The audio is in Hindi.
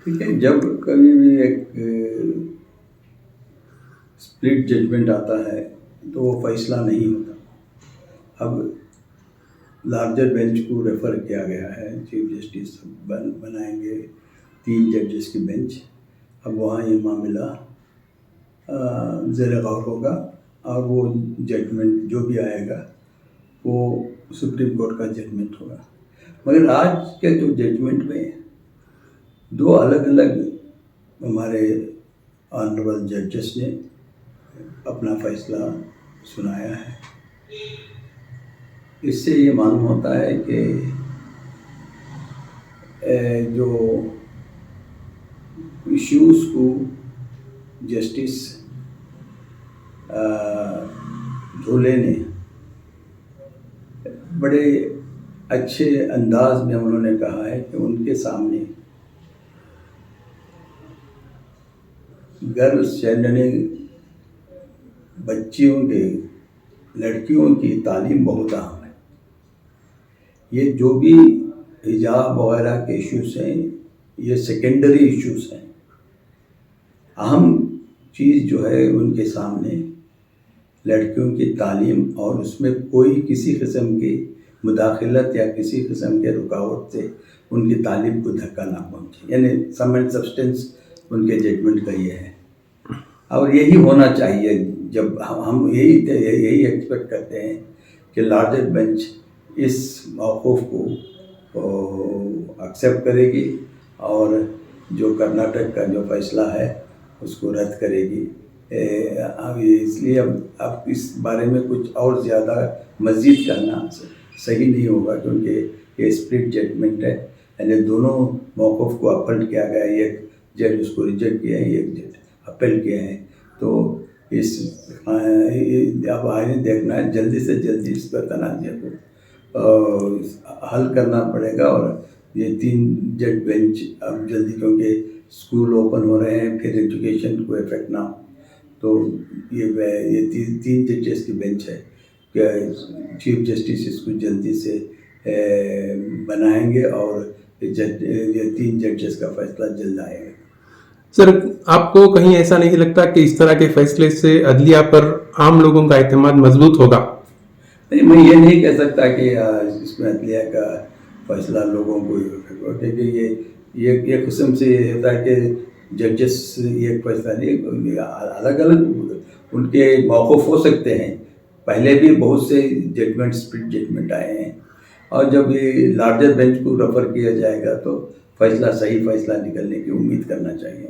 ठीक है, जब कभी भी एक स्प्लिट जजमेंट आता है तो वो फैसला नहीं होता। अब लार्जर बेंच को रेफ़र किया गया है, चीफ जस्टिस बनाएंगे 3 जजेस की बेंच। अब वहाँ ये मामला ज़ेर गौर होगा और वो जजमेंट जो भी आएगा वो सुप्रीम कोर्ट का जजमेंट होगा। मगर आज के जो जजमेंट में 2 अलग-अलग हमारे ऑनरेबल जजेस ने अपना फैसला सुनाया है। इससे ये मालूम होता है कि जो इश्यूज़ को जस्टिस धोले ने बड़े अच्छे अंदाज में उन्होंने कहा है कि उनके सामने गर्ल्स यानी बच्चियों के लड़कियों की तालीम बहुत अहम है। ये जो भी हिजाब वगैरह के इश्यूज़ हैं ये सेकेंडरी इश्यूज़ हैं। अहम चीज़ जो है उनके सामने लड़कियों की तालीम और उसमें कोई किसी किस्म की मुदाखलत या किसी किस्म के रुकावट से उनकी तालीम को धक्का ना पहुँचे, यानी सम एंड सब्सटेंस उनके जजमेंट का ये है। और यही होना चाहिए। जब हम यही एक्सपेक्ट करते हैं कि लार्जर बेंच इस मौक़िफ़ को एक्सेप्ट करेगी और जो कर्नाटक का जो फैसला है उसको रद्द करेगी। अब इसलिए अब इस बारे में कुछ और ज़्यादा मज़ीद करना सही नहीं होगा, क्योंकि ये स्प्लिट जजमेंट है, यानी दोनों मौक़िफ़ को अपील किया गया है। एक जज उसको रिजेक्ट किया है, एक जज अपील किया है। तो अब आगे देखना है, जल्दी से जल्दी इस पर तनाज़े को हल करना पड़ेगा। और ये 3 जज बेंच अब जल्दी, क्योंकि स्कूल ओपन हो रहे हैं, फिर एजुकेशन को इफेक्ट ना हो, तो ये 3 जजेस की बेंच है कि चीफ जस्टिस इसको जल्दी से बनाएंगे और ये 3 जजेस का फैसला जल्द आएगा। सर, आपको कहीं ऐसा नहीं लगता कि इस तरह के फैसले से अदलिया पर आम लोगों का एतमाद मजबूत होगा? नहीं, मैं ये नहीं कह सकता कि इसमें अदलिया का फैसला लोगों को, क्योंकि ये किस्म से ये होता है कि जजेस ये फैसला नहीं, अलग अलग उनके मौक़िफ़ हो सकते हैं। पहले भी बहुत से जजमेंट स्प्लिट जजमेंट आए हैं, और जब ये लार्जर बेंच को रेफ़र किया जाएगा तो फैसला सही फैसला निकलने की उम्मीद करना चाहिए।